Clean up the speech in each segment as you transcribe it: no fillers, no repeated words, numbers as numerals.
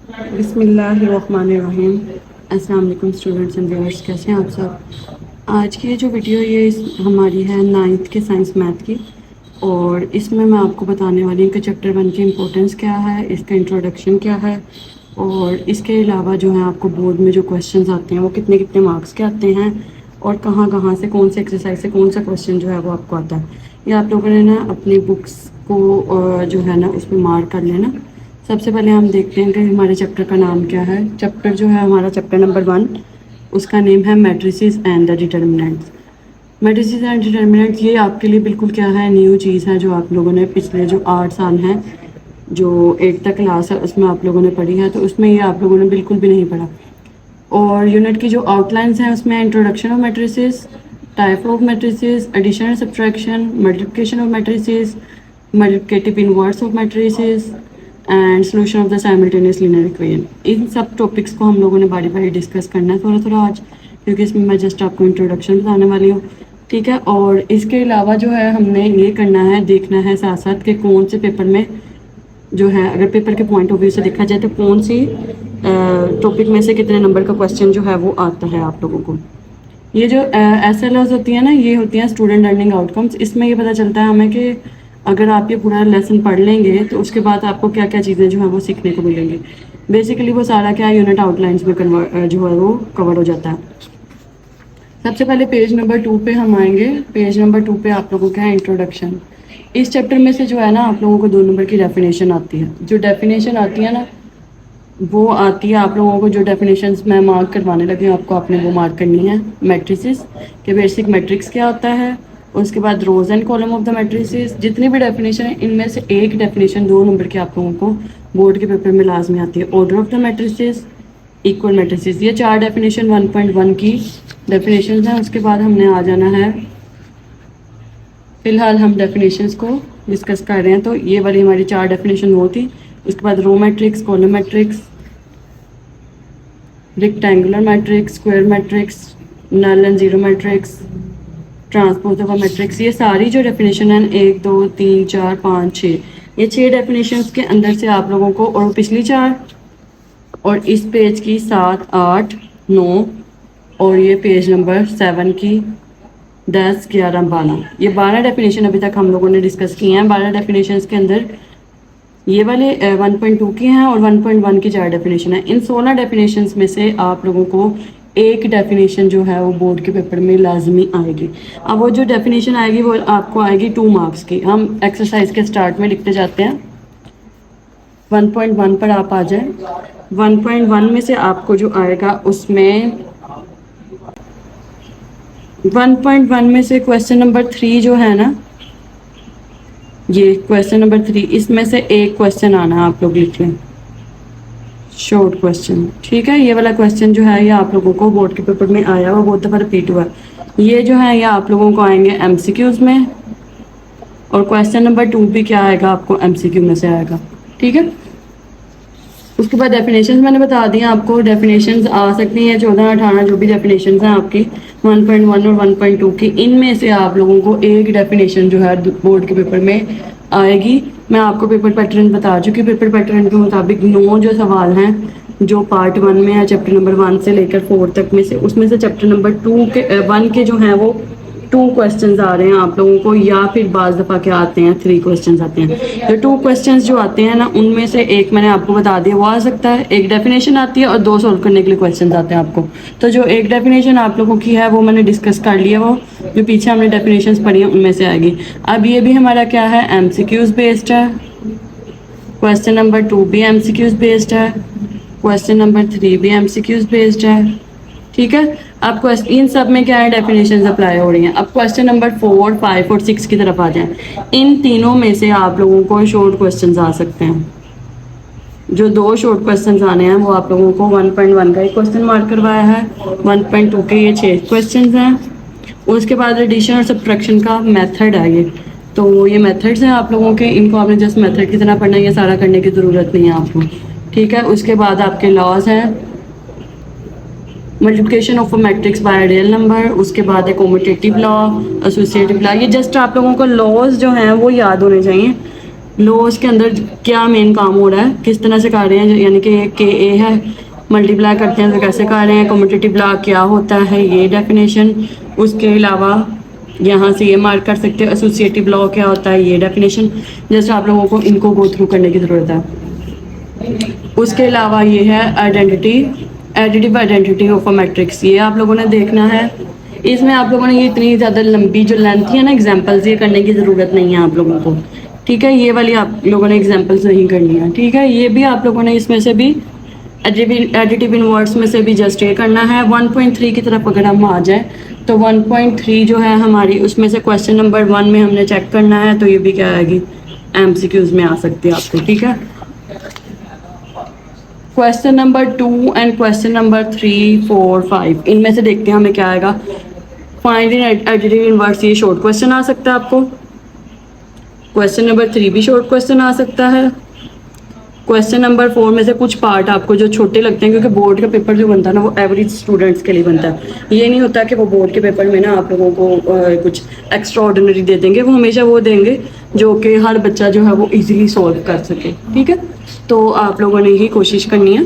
बिस्मिल्लाहिर्रहमानिर्रहीम। अस्सलाम वालेकुम स्टूडेंट्स एंड व्यूअर्स, कैसे हैं आप सब। आज की ये जो वीडियो हमारी है 9th के साइंस मैथ की, और इसमें मैं आपको बताने वाली हूँ कि चैप्टर 1 की इम्पोर्टेंस क्या है, इसका इंट्रोडक्शन क्या है, और इसके अलावा जो है आपको बोर्ड में जो क्वेश्चंस आते हैं वो कितने कितने मार्क्स के आते हैं, और कहाँ कहाँ से कौन से एक्सरसाइज से कौन सा क्वेश्चन जो है वो आपको आता है। ये आप लोगों ने ना अपनी बुक्स को जो है ना उसमें मार्क कर लेना। सबसे पहले हम देखते हैं कि हमारे चैप्टर का नाम क्या है। चैप्टर जो है हमारा चैप्टर नंबर 1, उसका नेम है matrices and the determinants. Matrices and determinants ये आपके लिए बिल्कुल क्या है, न्यू चीज़ है जो आप लोगों ने पिछले जो 8 साल हैं, जो 8th तक क्लास है उसमें आप लोगों ने पढ़ी है, तो उसमें ये आप लोगों ने बिल्कुल भी नहीं पढ़ा। और यूनिट की जो आउटलाइंस हैं उसमें introduction of matrices, type of matrices, addition and subtraction, multiplication of matrices, multiplicative inverse of matrices and solution of the simultaneous linear equation. इन सब टॉपिक्स को हम लोगों ने बारी बारी डिस्कस करना है थोड़ा थोड़ा आज, क्योंकि इसमें मैं जस्ट आपको इंट्रोडक्शन बताने वाली हूँ, ठीक है। और इसके अलावा जो है हमने ये करना है, देखना है साथ साथ कि कौन से पेपर में जो है, अगर पेपर के पॉइंट ऑफ व्यू से देखा जाए तो कौन सी टॉपिक में से कितने नंबर का क्वेश्चन जो है वो आता है आप लोगों को। ये जो SLOs होती है ना, ये होती हैं स्टूडेंट लर्निंग आउटकम्स। इसमें ये पता चलता है हमें कि अगर आप ये पूरा लेसन पढ़ लेंगे तो उसके बाद आपको क्या क्या चीज़ें जो है वो सीखने को मिलेंगी। बेसिकली वो सारा क्या यूनिट आउटलाइंस में जो है वो कवर हो जाता है। सबसे पहले पेज नंबर 2 पे हम आएंगे। पेज नंबर 2 पे आप लोगों का है इंट्रोडक्शन। इस चैप्टर में से जो है ना आप लोगों को 2 नंबर की डेफिनेशन आती है। जो डेफिनेशन आती है ना वो आती है आप लोगों को, जो डेफिनेशंस मैं मार्क करवाने लगी हूँ आपको, आपने वो मार्क करनी है। मैट्रिसेस के बेसिक मैट्रिक्स क्या होता है, उसके बाद rows and column of the matrices. जितनी भी डेफिनेशन है इनमें से एक डेफिनेशन 2 नंबर की आप लोगों को बोर्ड के पेपर में लाजमी आती है। Order of the matrices, equal matrices, ये 4 डेफिनेशन 1.1 की डेफिनेशन हैं। उसके बाद हमने आ जाना है, फिलहाल हम डेफिनेशंस को डिस्कस कर रहे हैं, तो ये वाली हमारी 4 डेफिनेशन वो थी। उसके बाद row matrix, column matrix, rectangular matrix, square matrix, null and zero matrix, transpose of a matrix. ये सारी जो डेफिनेशन है 1 2 3 4 5 6, ये 6 डेफिनेशंस के अंदर से आप लोगों को, और पिछली 4 और इस पेज की 7 8 9 और ये पेज नंबर 7 की 10 11 12, ये 12 डेफिनेशन अभी तक हम लोगों ने डिस्कस किए हैं। 12 डेफिनेशंस के अंदर ये वाले 1.2 की हैं और 1.1 की 4 डेफिनेशन है। इन 16 डेफिनेशंस में से आप लोगों को एक डेफिनेशन जो है वो बोर्ड के पेपर में लाजमी आएगी। अब वो जो डेफिनेशन आएगी वो आपको आएगी 2 मार्क्स की। हम एक्सरसाइज के स्टार्ट में लिखते जाते हैं। 1.1 पर आप आ जाए। 1.1 में से आपको जो आएगा उसमें 1.1 में से क्वेश्चन नंबर 3 जो है ना, ये क्वेश्चन नंबर 3, इसमें से एक क्वेश्चन आना है, आप लोग लिख लें, शॉर्ट क्वेश्चन, ठीक है। ये वाला क्वेश्चन जो है ये आप लोगों को बोर्ड के पेपर में आया हुआ, बहुत दफ़ा रिपीट हुआ। ये जो है ये आप लोगों को आएंगे MCQs में, और क्वेश्चन नंबर 2 भी क्या आएगा आपको MCQ में से आएगा, ठीक है। उसके बाद डेफिनेशंस मैंने बता दी आपको। डेफिनेशंस आ सकती हैं 14 18 जो भी डेफिनेशंस हैं आपकी 1.1 और 1.2 की, इनमें से आप लोगों को एक डेफिनेशन जो है बोर्ड के पेपर में आएगी। मैं आपको पेपर पैटर्न बता चुकी। पेपर पैटर्न के मुताबिक 9 जो सवाल हैं जो पार्ट 1 में है, चैप्टर नंबर 1 से लेकर 4 तक में से, उसमें से चैप्टर नंबर 1 के जो हैं वो 2 क्वेश्चंस आ रहे हैं आप लोगों को, या फिर बाज़ दफ़ा क्या आते हैं 3 क्वेश्चंस आते हैं। तो 2 क्वेश्चंस जो आते हैं ना उनमें से एक मैंने आपको बता दिया वो आ सकता है। एक डेफिनेशन आती है और 2 सॉल्व करने के लिए क्वेश्चंस आते हैं आपको। तो जो एक डेफिनेशन आप लोगों की है वो मैंने डिस्कस कर लिया, वो जो पीछे हमने डेफिनेशंस पढ़ी हैं उनमें से आएगी। अब ये भी हमारा क्या है, MCQs बेस्ड है। क्वेश्चन नंबर 2 भी MCQs बेस्ड है, क्वेश्चन नंबर 3 भी MCQs बेस्ड है, ठीक है। अब इन सब में क्या है, डेफिनेशंस अप्लाई हो रही हैं। अब क्वेश्चन नंबर 4 5 और 6 की तरफ आ जाएं। इन तीनों में से आप लोगों को शॉर्ट क्वेश्चंस आ सकते हैं। जो 2 शॉर्ट क्वेश्चंस आने हैं वो आप लोगों को 1.1 का एक क्वेश्चन मार्क करवाया है, 1.2 के ये 6 क्वेश्चंस हैं। उसके बाद एडिशन और सब्ट्रैक्शन का मेथड है ये, तो ये मेथड्स हैं आप लोगों के, इनको आपने जस्ट मेथड की तरह पढ़ना है, ये सारा करने की ज़रूरत नहीं है आपको, ठीक है। उसके बाद आपके लॉज हैं, multiplication of a matrix by real number, उसके बाद है कॉम्यूटेटिव लॉ, एसोसिएटिव लॉ। ये जस्ट आप लोगों को लॉज जो हैं वो याद होने चाहिए, लॉस के अंदर क्या मेन काम हो रहा है, किस तरह से कर रहे हैं, यानी कि ए है, मल्टीप्लाई करते हैं तो कैसे कर रहे हैं, कम्यूटेटिव लॉ क्या होता है, ये डेफिनेशन। उसके अलावा यहाँ से ये मार्क कर सकते हैं एसोसिएटिव लॉ क्या होता है, ये डेफिनेशन। जैसे आप लोगों को इनको गो थ्रू करने की ज़रूरत है। उसके अलावा ये है identity, additive identity of a matrix, ये आप लोगों ने देखना है। इसमें आप लोगों ने ये इतनी ज़्यादा लंबी जो लेंथ है ना एग्जांपल्स, ये करने की ज़रूरत नहीं है आप लोगों को, ठीक है। ये वाली आप लोगों ने एग्जांपल्स नहीं करनी है, ठीक है। ये भी आप लोगों ने इसमें से भी एडिटिव इनवर्ड्स में से भी जस्ट ये करना है। 1.3 की तरफ अगर हम आ जाए तो 1.3 जो है हमारी, उसमें से क्वेश्चन नंबर 1 में हमने चेक करना है, तो ये भी क्या आएगी, एमसीक्यूज में आ सकती है आपको, ठीक है। Question number 2 and question number 3, 4, 5, इनमें से देखते हैं हमें क्या आएगा। फाइंड इन एडिटिव इनवर्ड्स, ये शॉर्ट क्वेश्चन आ सकता है आपको। क्वेश्चन नंबर 3 भी शॉर्ट क्वेश्चन आ सकता है। क्वेश्चन नंबर 4 में से कुछ पार्ट आपको जो छोटे लगते हैं, क्योंकि बोर्ड का पेपर जो बनता है ना वो एवरेज स्टूडेंट्स के लिए बनता है। ये नहीं होता कि वो बोर्ड के पेपर में ना आप लोगों को कुछ एक्स्ट्रा ऑर्डिनरी दे देंगे, वो हमेशा वो देंगे जो कि हर बच्चा जो है वो इजीली सॉल्व कर सके, ठीक है। तो आप लोगों ने ही कोशिश करनी है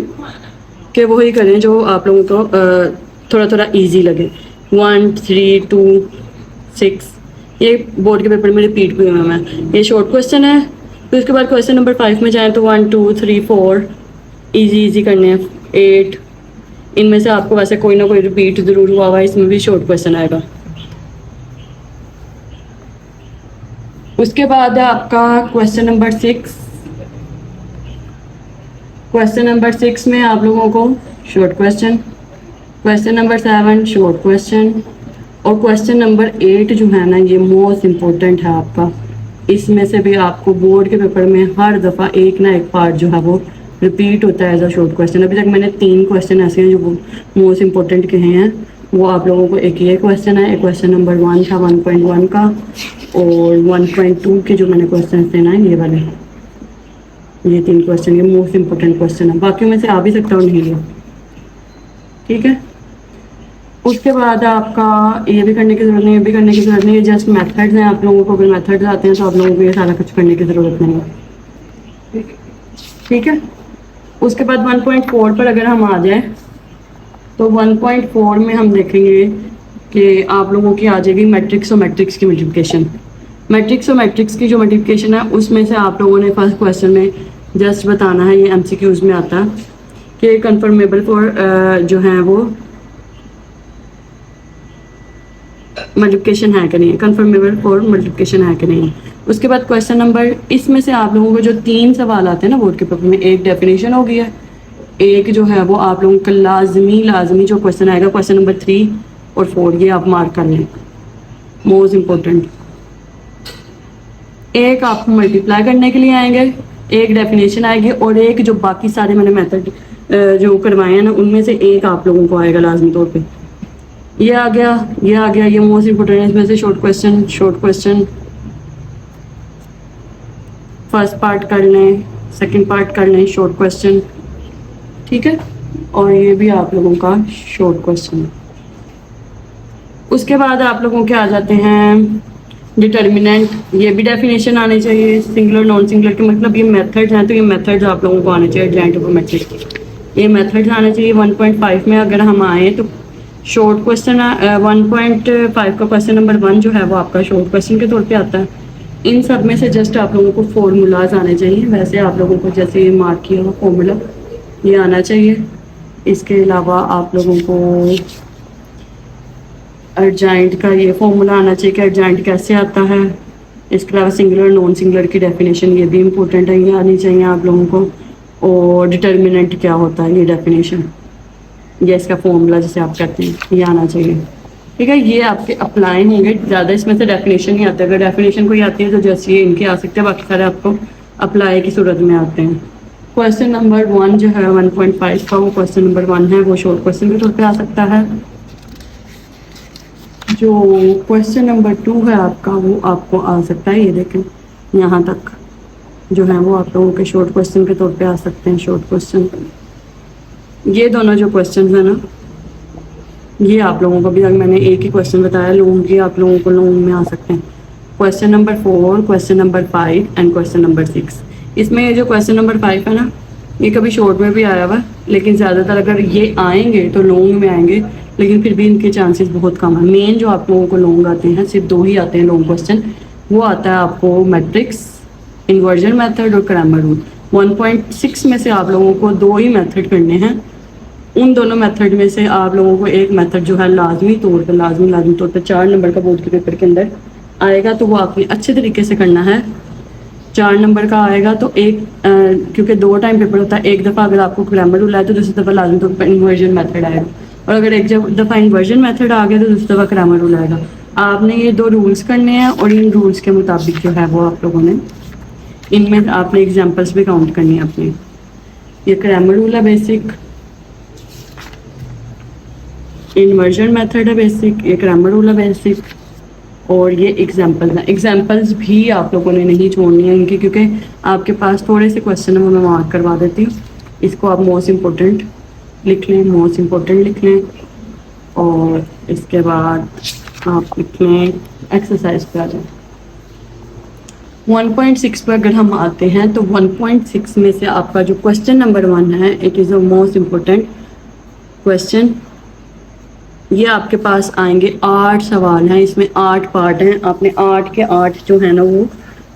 कि वही करें जो आप लोगों को थोड़ा थोड़ा ईजी लगे। 1, 3, 2, 6 ये बोर्ड के पेपर में रिपीट भी हुआ है, ये शॉर्ट क्वेश्चन है। फिर उसके बाद क्वेश्चन नंबर 5 में जाएँ तो 1, 2, 3, 4 इजी करने हैं। 8 इनमें से आपको वैसे कोई ना कोई रिपीट ज़रूर हुआ हुआ, इसमें भी शॉर्ट क्वेश्चन आएगा। उसके बाद है आपका क्वेश्चन नंबर 6। क्वेश्चन नंबर 6 में आप लोगों को short question, question number 7 short question, और क्वेश्चन नंबर 8 जो है ना ये मोस्ट इम्पोर्टेंट है आपका। इसमें से भी आपको बोर्ड के पेपर में हर दफ़ा एक ना एक पार्ट जो है वो रिपीट होता है एज अ शॉर्ट क्वेश्चन। अभी तक मैंने 3 क्वेश्चन ऐसे हैं जो मोस्ट इम्पोर्टेंट कहे हैं, वो आप लोगों को एक ये क्वेश्चन है, एक क्वेश्चन नंबर 1 था 1.1 का, और 1.2 के जो मैंने क्वेश्चन थे ना ये वाले, ये 3 क्वेश्चन, ये मोस्ट इम्पोर्टेंट क्वेश्चन है। बाकी में से आ भी सकता हूँ नहीं, ठीक है। उसके बाद आपका ये भी करने की ज़रूरत नहीं, ये भी करने की ज़रूरत नहीं है, जस्ट मेथड्स हैं। आप लोगों को अगर मेथड्स आते हैं तो आप लोगों को ये सारा कुछ करने की ज़रूरत नहीं है, ठीक है। उसके बाद 1.4 पर अगर हम आ जाए तो 1.4 में हम देखेंगे कि आप लोगों की आ जाएगी मैट्रिक्स और मैट्रिक्स की मल्टीप्लिकेशन। मैट्रिक्स और मैट्रिक्स की जो मल्टीप्लिकेशन है उसमें से आप लोगों ने फर्स्ट क्वेश्चन में जस्ट बताना है, ये एमसीक्यूज में आता है कि कन्फर्मेबल फॉर जो है वो मल्टीप्लिकेशन है कि नहीं है, कन्फर्मेबल फॉर मल्टीप्लिकेशन है कि नहीं है। उसके बाद क्वेश्चन नंबर, इसमें से आप लोगों को जो 3 सवाल आते हैं ना बोर्ड के पेपर में, एक डेफिनेशन हो गया, एक जो है वो आप लोगों का लाजमी जो क्वेश्चन आएगा क्वेश्चन नंबर 3 और 4, ये आप मार्क कर लें, मोस्ट इम्पोर्टेंट। एक आपको मल्टीप्लाई करने के लिए आएंगे, एक डेफिनेशन आएगी, और एक जो बाकी सारे मैंने मेथड जो करवाए हैं ना उनमें से एक आप लोगों को आएगा लाजमी तौर पे। ये आ गया, ये आ गया, ये मोस्ट इम्पोर्टेंट है। इसमें से शॉर्ट क्वेश्चन फर्स्ट पार्ट कर लें, सेकंड पार्ट कर लें, शॉर्ट क्वेश्चन, ठीक है। और ये भी आप लोगों का शॉर्ट क्वेश्चन। उसके बाद आप लोगों के आ जाते हैं डिटर्मिनेंट, ये भी डेफिनेशन आनी चाहिए, सिंगुलर नॉन सिंगुलर के मतलब ये मेथड्स हैं, तो ये मेथड्स आप लोगों को आने चाहिए। एडजॉइंट ये मेथड्स आने चाहिए। 1.5 में अगर हम आए तो शॉर्ट क्वेश्चन 1.5 का क्वेश्चन नंबर 1 जो है वो आपका शॉर्ट क्वेश्चन के तौर पे आता है। इन सब में से जस्ट आप लोगों को फॉर्मूलाज आने चाहिए, वैसे आप लोगों को जैसे ये मार्क किया हुआ फॉर्मूला ये आना चाहिए। इसके अलावा आप लोगों को एडजॉइंट का ये फॉर्मूला आना चाहिए कि एडजॉइंट कैसे आता है। इसके अलावा सिंगुलर नॉन सिंगुलर की डेफिनेशन ये भी इम्पोर्टेंट है, ये आनी चाहिए आप लोगों को। और डिटर्मिनेंट क्या होता है ये डेफिनेशन, या इसका फॉर्मूला जिसे आप कहते हैं, ये आना चाहिए, ठीक है। ये आपके अप्लाई होंगे, ज़्यादा इसमें से डेफिनेशन ही आता है। अगर डेफिनेशन कोई आती है तो जैसे ये इनके आ सकते हैं, बाकी सारे आपको अप्लाई की सूरत में आते हैं। क्वेश्चन नंबर 1 जो है 1.5 का वो क्वेश्चन नंबर 1 है, वो शॉर्ट क्वेश्चन के तौर पे आ सकता है। जो क्वेश्चन नंबर 2 है आपका वो आपको आ सकता है, ये देखें यहाँ तक जो है वो आप लोगों के शॉर्ट क्वेश्चन के तौर पे आ सकते हैं। शॉर्ट क्वेश्चन ये दोनों जो क्वेश्चन है ना ये आप लोगों को भी, अगर मैंने एक ही क्वेश्चन बताया लॉन्ग, ये आप लोगों को लॉन्ग में आ सकते हैं। Question number 4, question number 5 and question number 6। इसमें ये जो क्वेश्चन नंबर 5 है ना, ये कभी शॉर्ट में भी आया हुआ, लेकिन ज़्यादातर अगर ये आएंगे तो लॉन्ग में आएंगे, लेकिन फिर भी इनके चांसेस बहुत कम है। मेन जो आप लोगों को लॉन्ग आते हैं, सिर्फ 2 ही आते हैं लॉन्ग क्वेश्चन, वो आता है आपको मैट्रिक्स, इन्वर्जन मेथड और क्रैमर रूल। 1.6 में से आप लोगों को 2 ही मेथड करने हैं। उन दोनों मेथड में से आप लोगों को एक मेथड जो है लाजमी तौर पर 4 नंबर का बोर्ड के पेपर के अंदर आएगा, तो वो आपने अच्छे तरीके से करना है। 4 नंबर का आएगा तो क्योंकि 2 टाइम पेपर होता है, एक दफ़ा अगर आपको ग्रामर रूल आया तो दूसरी दफ़ा लाजमी तौर पर इन्वर्जन मेथड आएगा, और अगर एक दफ़ा इन्वर्जन मेथड आ गया तो दूसरी दफ़ा ग्रामर रूल आएगा। आपने ये 2 रूल्स करने हैं, और इन रूल्स के मुताबिक जो है वो आप लोगों ने इनमें आपने एग्जाम्पल्स भी काउंट करनी है अपनी। ये ग्रामर रूल है बेसिक, इन्वर्जन मेथड है बेसिक, ये ग्रामर रूल है बेसिक, और ये एग्जाम्पल्स हैं। एग्जाम्पल्स भी आप लोगों ने नहीं छोड़नी है इनकी, क्योंकि आपके पास थोड़े से क्वेश्चन है वो मैं मार्क करवा देती हूँ। इसको आप मोस्ट इम्पोर्टेंट लिख लें, मोस्ट इम्पोर्टेंट लिख लें, और इसके बाद आप लिख लें एक्सरसाइज पे आ जाए। 1.6 पर अगर हम आते हैं तो 1.6 में से आपका जो क्वेश्चन नंबर 1 है, it is a most important question. ये आपके पास आएंगे 8 सवाल हैं, इसमें 8 पार्ट हैं। आपने 8 के 8 जो है ना वो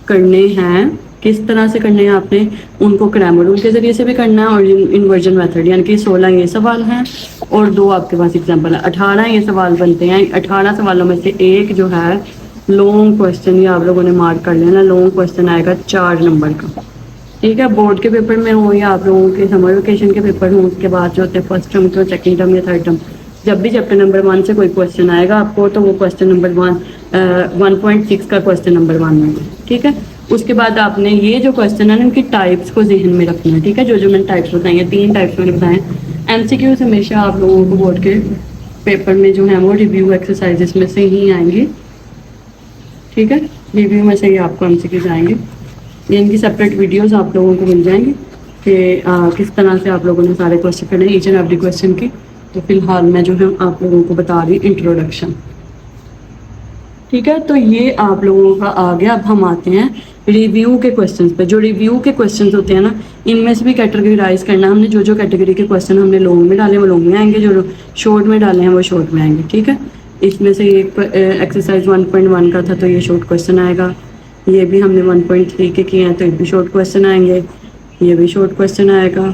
करने हैं। किस तरह से करने हैं आपने, उनको ग्रामर रूल के ज़रिए से भी करना है, और इन्वर्जन मेथड, यानी कि 16 ये सवाल हैं और 2 आपके पास एग्जाम्पल है। 18 ये सवाल बनते हैं। 18 सवालों में से एक जो है लॉन्ग क्वेश्चन, ये आप लोगों ने मार्क कर लेना। लॉन्ग क्वेश्चन आएगा 4 नंबर का, ठीक है। बोर्ड के पेपर में हो या आप लोगों के समर वेकेशन के पेपर हो, उसके बाद जो होते हैं फर्स्ट टर्म के, सेकंड टर्म या थर्ड टर्म, जब भी चैप्टर नंबर 1 से कोई क्वेश्चन आएगा आपको, तो वो क्वेश्चन नंबर 1.6 का क्वेश्चन नंबर 1 है, ठीक है। उसके बाद आपने ये जो क्वेश्चन है ना, उनकी टाइप्स को जहन में रखना है, ठीक है। जो मैंने टाइप्स बताई हैं, 3 टाइप्स मैंने बताए। MCQs हमेशा आप लोगों को बोर्ड के पेपर में जो है वो रिव्यू एक्सरसाइजेस में से ही आएंगे, ठीक है। रिव्यू में से ही आपको MCQs आएंगे। ये इनकी सेपरेट वीडियोस आप लोगों को मिल जाएंगी कि किस तरह से आप लोगों ने सारे क्वेश्चन करने, ईच एंड एवरी क्वेश्चन की। तो फिलहाल मैं जो है आप लोगों को बता रही इंट्रोडक्शन, ठीक है। तो ये आप लोगों का आ गया। अब हम आते हैं रिव्यू के क्वेश्चंस पे। जो रिव्यू के क्वेश्चंस होते हैं ना, इनमें से भी कैटेगराइज करना हमने। जो कैटेगरी के क्वेश्चन हमने लॉन्ग में डाले वो लॉन्ग में आएंगे, जो शॉर्ट में डाले हैं वो शॉर्ट में आएंगे, ठीक है। इसमें से एक एक्सरसाइज 1.1 का था, तो ये शॉर्ट क्वेश्चन आएगा। ये भी हमने 1.3 के किए हैं, तो ये भी शॉर्ट क्वेश्चन आएंगे। ये भी शॉर्ट क्वेश्चन आएगा।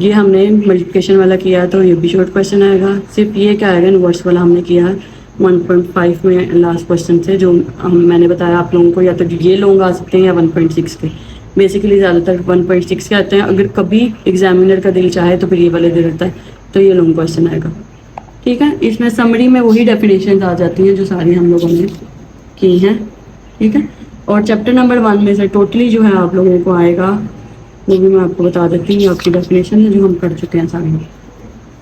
ये हमने मल्टीप्लिकेशन वाला किया है, तो ये भी शॉर्ट क्वेश्चन आएगा। सिर्फ ये क्या आएगा, इन्वर्स वाला हमने किया है 1.5 में लास्ट क्वेश्चन से, जो मैंने बताया आप लोगों को। या तो ये लॉन्ग आ सकते हैं या 1.6 के। बेसिकली ज़्यादातर 1.6 के आते हैं। अगर कभी एग्जामिनर का दिल चाहे तो फिर ये वाले दे देता है, तो ये लॉन्ग क्वेश्चन आएगा, ठीक है। इसमें समरी में वही डेफिनेशन आ जाती हैं जो सारी हम लोगों ने की हैं, ठीक है। और चैप्टर नंबर 1 में से टोटली जो है आप लोगों को आएगा, वो भी मैं आपको बता देती हूँ। आपकी डेफिनेशन है जो हम कर चुके हैं सारे।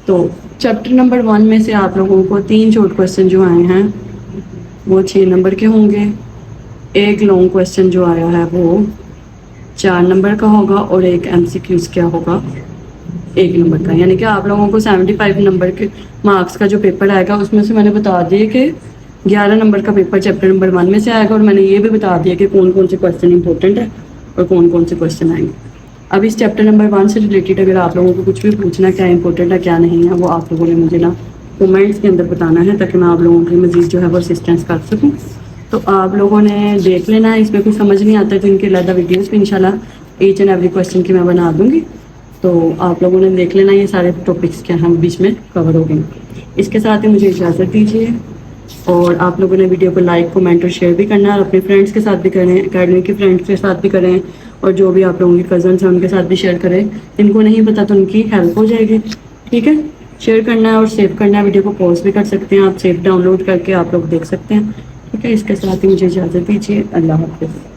तो चैप्टर नंबर 1 में से आप लोगों को 3 शॉर्ट क्वेश्चन जो आए हैं वो 6 नंबर के होंगे। एक लॉन्ग क्वेश्चन जो आया है वो 4 नंबर का होगा, और एक MCQs क्या होगा 1 नंबर का। यानी कि आप लोगों को 75 नंबर के मार्क्स का जो पेपर आएगा, उसमें से मैंने बता दिया कि 11 नंबर का पेपर चैप्टर नंबर 1 में से आएगा, और मैंने ये भी बता दिया कि कौन कौन से क्वेश्चन इंपॉर्टेंट है और कौन कौन से क्वेश्चन आएंगे। अब इस चैप्टर नंबर 1 से रिलेटेड अगर आप लोगों को कुछ भी पूछना, क्या इंपॉर्टेंट है क्या नहीं है, वो आप लोगों ने मुझे ना कमेंट्स के अंदर बताना है, ताकि मैं आप लोगों की मजीद जो है वो असिस्टेंस कर सकूँ। तो आप लोगों ने देख लेना है। इसमें कुछ समझ नहीं आता तो इनके अलग वीडियोज़ भी इंशाल्लाह ईच एंड एवरी क्वेश्चन की मैं बना दूँगी। तो आप लोगों ने देख लेना, ये सारे टॉपिक्स क्या हम बीच में कवर हो गए। इसके साथ ही मुझे इजाज़त दीजिए, और आप लोगों ने वीडियो को लाइक, कमेंट और शेयर भी करना है, और अपने फ्रेंड्स के साथ भी करें, अकेडमी के फ्रेंड्स के साथ भी करें, और जो भी आप लोगों के कज़न्स हैं उनके साथ भी शेयर करें। जिनको नहीं पता तो उनकी हेल्प हो जाएगी, ठीक है। शेयर करना है और सेव करना है। वीडियो को पॉज भी कर सकते हैं आप, सेव डाउनलोड करके आप लोग देख सकते हैं, ठीक है। इसके साथ ही मुझे इजाज़त दीजिए। अल्लाह हाफ़िज़।